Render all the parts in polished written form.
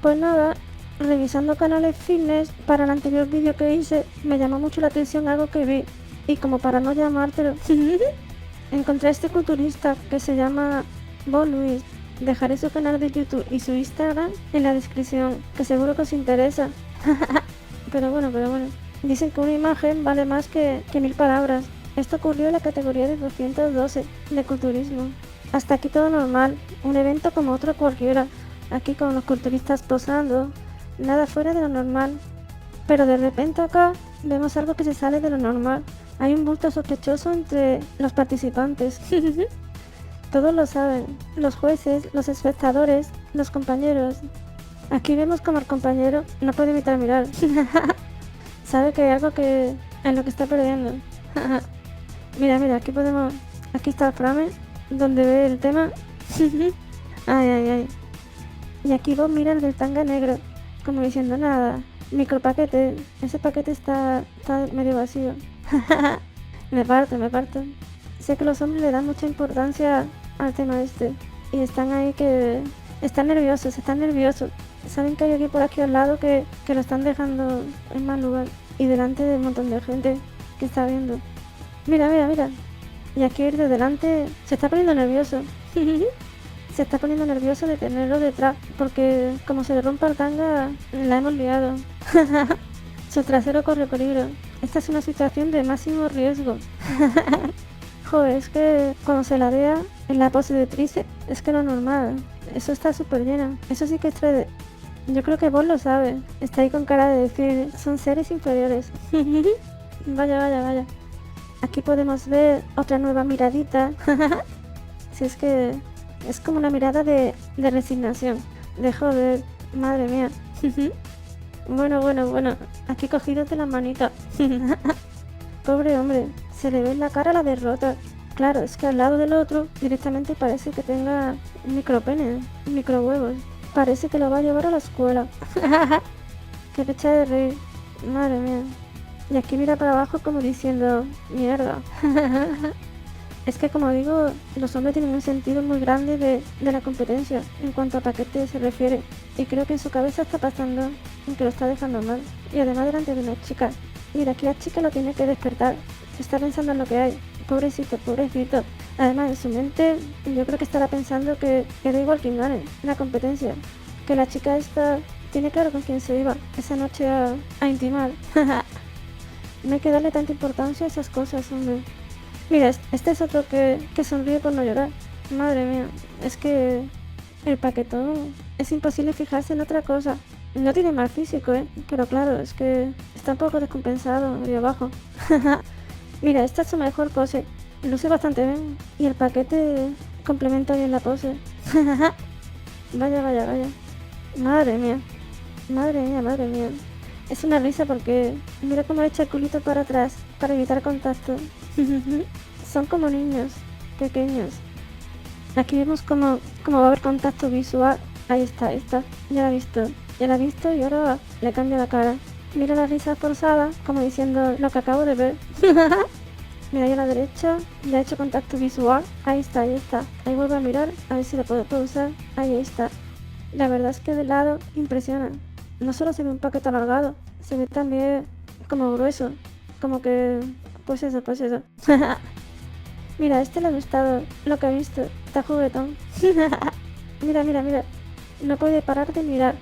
Pues nada, revisando canales fitness para el anterior vídeo que hice, me llamó mucho la atención algo que vi. Y como para no llamártelo, encontré a este culturista que se llama Bo Luis. Dejaré su canal de YouTube y su Instagram en la descripción, que seguro que os interesa. Pero bueno. Dicen que una imagen vale más que 1000 palabras. Esto ocurrió en la categoría de 212 de culturismo. Hasta aquí todo normal, un evento como otro cualquiera. Aquí con los culturistas posando, nada fuera de lo normal. Pero de repente acá vemos algo que se sale de lo normal. Hay un bulto sospechoso entre los participantes. Todos lo saben, los jueces, los espectadores, los compañeros. Aquí vemos como el compañero no puede evitar mirar. Sabe que hay algo que en lo que está perdiendo. Mira, aquí está el frame donde ve el tema. Ay. Y aquí vos mira el del tanga negro, como diciendo nada. Micropaquete, ese paquete está medio vacío. me parto. Sé que los hombres le dan mucha importancia al tema este. Y están ahí que... están nerviosos. Saben que hay alguien por aquí al lado que lo están dejando en mal lugar. Y delante de un montón de gente que está viendo. Mira. Y aquí ir de delante se está poniendo nervioso. Se está poniendo nervioso de tenerlo detrás. Porque como se le rompa el tanga, la hemos liado. Su trasero corre peligro. Esta es una situación de máximo riesgo. Joder, es que cuando se la vea en la pose de tríceps, es que no es normal. Eso está súper lleno. Eso sí que es 3D. Yo creo que vos lo sabes. Está ahí con cara de decir, son seres inferiores. Vaya. Aquí podemos ver otra nueva miradita. Si es que es como una mirada de resignación. De joder, madre mía. Bueno. Aquí cogidos de la manita. Pobre hombre, se le ve en la cara la derrota. Claro, es que al lado del otro directamente parece que tenga un micropene, microhuevos. Parece que lo va a llevar a la escuela. Qué fecha de reír. Madre mía. Y aquí mira para abajo como diciendo, mierda. Es que como digo, los hombres tienen un sentido muy grande de la competencia en cuanto a paquete se refiere. Y creo que en su cabeza está pasando en que lo está dejando mal. Y además delante de una chica. Mira, aquí la chica lo tiene que despertar. Está pensando en lo que hay. Pobrecito. Además, en su mente, yo creo que estará pensando que da igual quien gane la competencia. Que la chica esta tiene claro con quién se iba esa noche a intimar. No hay que darle tanta importancia a esas cosas, hombre. Mira, este es otro que sonríe por no llorar. Madre mía, es que el paquetón es imposible fijarse en otra cosa. No tiene mal físico, pero claro, es que está un poco descompensado de abajo. Mira, esta es su mejor pose. Luce bastante bien. Y el paquete complementa bien la pose. Vaya. Madre mía. Es una risa porque mira cómo le echa el culito para atrás para evitar contacto. Son como niños pequeños. Aquí vemos cómo va a haber contacto visual. Ahí está. Ya la ha visto y ahora le cambia la cara. Mira la risa forzada, como diciendo lo que acabo de ver. Mira ahí a la derecha, ya ha hecho contacto visual. Ahí está. Ahí vuelve a mirar, a ver si lo puedo pausar. Ahí está. La verdad es que de lado impresiona. No solo se ve un paquete alargado, se ve también como grueso. Como que... pues eso. Mira, a este le ha gustado lo que ha visto. Está juguetón. Mira. No puede parar de mirar.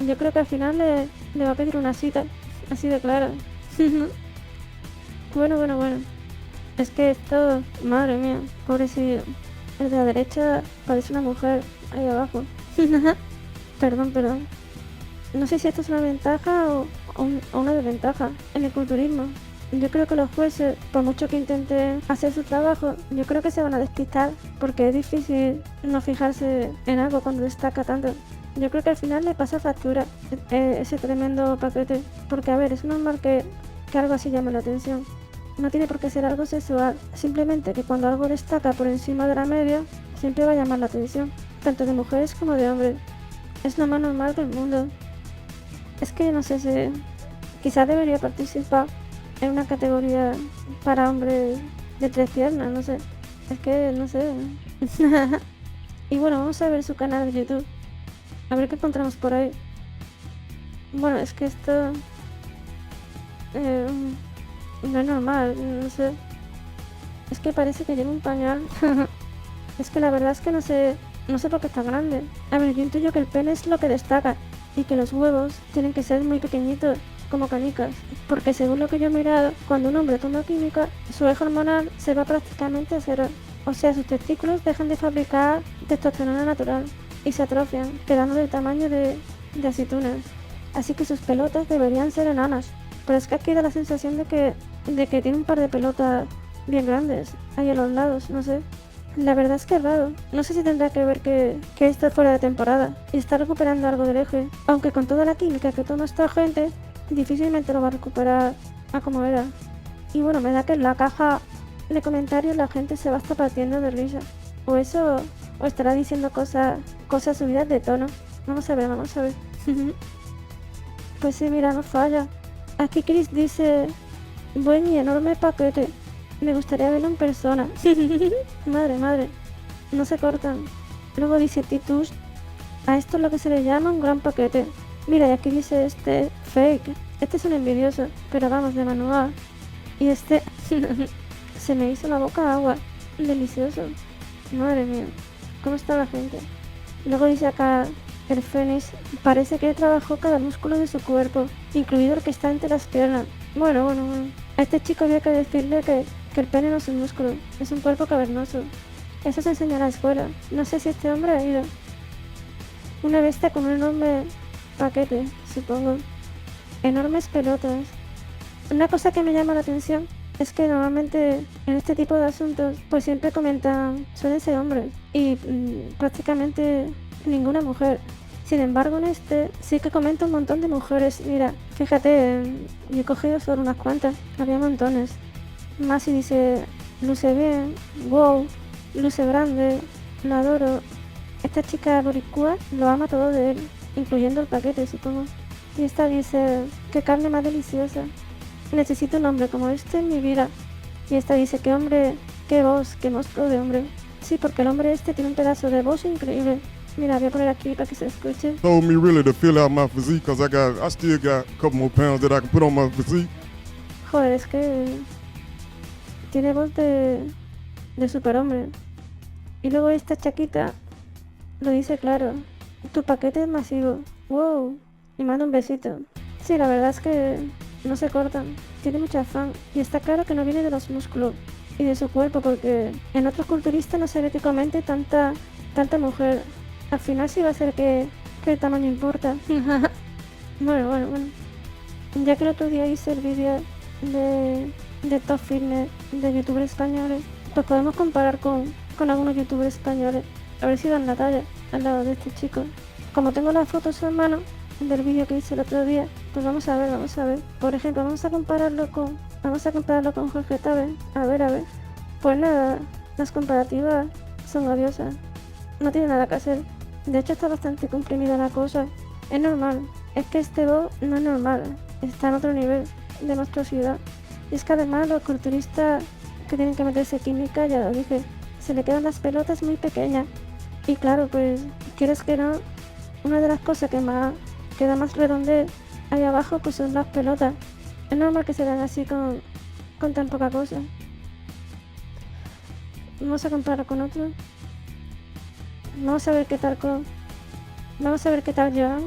Yo creo que al final le va a pedir una cita. Así de claro. Bueno. Es que esto... madre mía, pobrecillo. El de la derecha parece una mujer ahí abajo. Perdón. No sé si esto es una ventaja o una desventaja en el culturismo. Yo creo que los jueces, por mucho que intenten hacer su trabajo, yo creo que se van a despistar porque es difícil no fijarse en algo cuando destaca tanto. Yo creo que al final le pasa factura ese tremendo paquete, porque a ver, es normal que algo así llame la atención. No tiene por qué ser algo sexual, simplemente que cuando algo destaca por encima de la media, siempre va a llamar la atención, tanto de mujeres como de hombres. Es lo más normal del mundo. Es que no sé si quizás debería participar en una categoría para hombres de 3 piernas, no sé. Es que no sé. Y bueno, vamos a ver su canal de YouTube. A ver qué encontramos por ahí. Bueno, es que esto eh, no es normal, no sé. Es que parece que lleva un pañal. Es que la verdad es que no sé por qué está grande. A ver, yo intuyo que el pene es lo que destaca y que los huevos tienen que ser muy pequeñitos, como canicas. Porque según lo que yo he mirado, cuando un hombre toma química, su eje hormonal se va prácticamente a cero. O sea, sus testículos dejan de fabricar testosterona natural y se atrofian, quedando del tamaño de aceitunas. Así que sus pelotas deberían ser enanas. Pero es que aquí da la sensación de que tiene un par de pelotas bien grandes ahí a los lados, no sé. La verdad es que es raro. No sé si tendrá que ver que está fuera de temporada y está recuperando algo del eje. Aunque con toda la química que toma esta gente, difícilmente lo va a recuperar a como era. Y bueno, me da que en la caja de comentarios la gente se va a estar partiendo de risa. O eso, o estará diciendo cosas subidas de tono. Vamos a ver, vamos a ver. Pues sí, mira, no falla. Aquí Chris dice, buen y enorme paquete. Me gustaría verlo en persona. Madre, no se cortan. Luego dice Titus, a esto es lo que se le llama un gran paquete. Mira, y aquí dice este fake. Este es un envidioso, pero vamos, de manual. Y este se me hizo la boca agua. Delicioso. Madre mía, ¿cómo está la gente? Luego dice acá el Fénix, parece que trabajó cada músculo de su cuerpo, incluido el que está entre las piernas. Bueno. A este chico había que decirle que el pene no es un músculo, es un cuerpo cavernoso. Eso se enseña en la escuela. No sé si este hombre ha ido. Una bestia con un enorme paquete, supongo. Enormes pelotas. Una cosa que me llama la atención es que normalmente en este tipo de asuntos pues siempre comentan, suelen ser hombres y prácticamente ninguna mujer. Sin embargo en este sí que comenta un montón de mujeres. Mira, fíjate, yo he cogido solo unas cuantas, había montones. Más y dice, luce bien, wow, luce grande, lo adoro. Esta chica boricua lo ama todo de él, incluyendo el paquete, supongo. Y esta dice, qué carne más deliciosa. Necesito un hombre como este en mi vida. Y esta dice, qué hombre, qué voz, qué monstruo de hombre. Sí, porque el hombre este tiene un pedazo de voz increíble. Mira, voy a poner aquí para que se escuche. Told me really to fill out my physique because I still got a couple more pounds that I can put on my physique. Joder, es que tiene voz de superhombre. Y luego esta chaquita lo dice claro. Tu paquete es masivo. Wow. Y manda un besito. Sí, la verdad es que no se cortan. Tiene mucha afán. Y está claro que no viene de los músculos y de su cuerpo, porque en otros culturistas no se ve éticamente tanta mujer. Al final sí va a ser que el tamaño importa. Bueno. Ya que el otro día hice el vídeo de Top Fitness de youtubers españoles, pues podemos comparar con algunos youtubers españoles, a ver si dan la talla al lado de este chico. Como tengo las fotos en mano del vídeo que hice el otro día, pues vamos a ver. Por ejemplo, vamos a compararlo con Jorge Tabe. A ver. Pues nada, las comparativas son odiosas. No tiene nada que hacer. De hecho está bastante comprimida la cosa. Es normal. Es que este bo no es normal. Está en otro nivel de monstruosidad. Y es que además los culturistas que tienen que meterse química, ya lo dije, se le quedan las pelotas muy pequeñas. Y claro, pues, quieres que no, una de las cosas que da más redondez ahí abajo, pues son las pelotas. Es normal que se vean así con tan poca cosa. Vamos a comparar con otros. Vamos a ver qué tal llevan.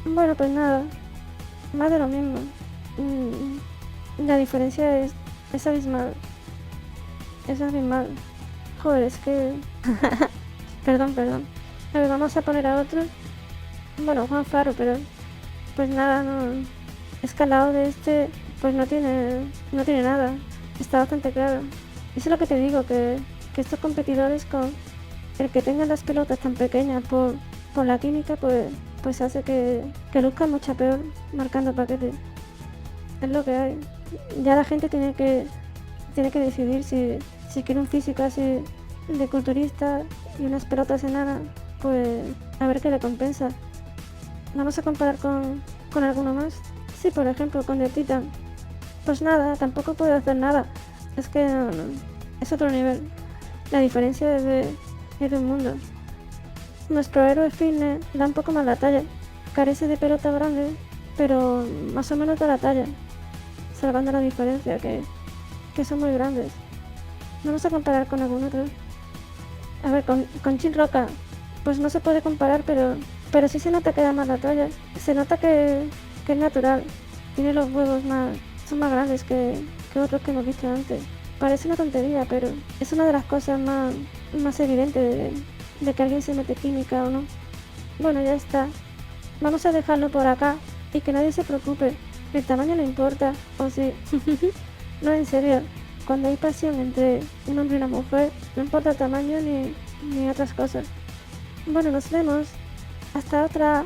Bueno, pues nada, más de lo mismo. La diferencia es abismal. Joder, es que... perdón. A ver, vamos a poner a otro. Bueno, Juan Faro, pero... pues nada, no... escalado de este... pues no tiene nada. Está bastante claro. Eso es lo que te digo, que estos competidores con el que tengan las pelotas tan pequeñas por la química, pues hace que luzcan mucho peor marcando paquetes. Es lo que hay. Ya la gente tiene que decidir si quiere un físico así de culturista y unas pelotas enanas, pues a ver qué le compensa. Vamos a comparar con alguno más. Sí, por ejemplo, con The Titan. Pues nada, tampoco puedo hacer nada. Es que no, es otro nivel. La diferencia es de un mundo. Nuestro héroe fitness da un poco más la talla. Carece de pelota grande pero más o menos de la talla, salvando la diferencia, que son muy grandes. No vamos a comparar con algún otro. A ver, con Chin Roca, pues no se puede comparar, pero sí se nota que da más la talla. Se nota que es natural. Tiene los huevos son más grandes que otros que hemos visto antes. Parece una tontería, pero es una de las cosas más evidentes de que alguien se mete química o no. Bueno, ya está. Vamos a dejarlo por acá y que nadie se preocupe. El tamaño no importa, ¿o sí? No, en serio. Cuando hay pasión entre un hombre y una mujer, no importa el tamaño ni otras cosas. Bueno, nos vemos. Hasta otra.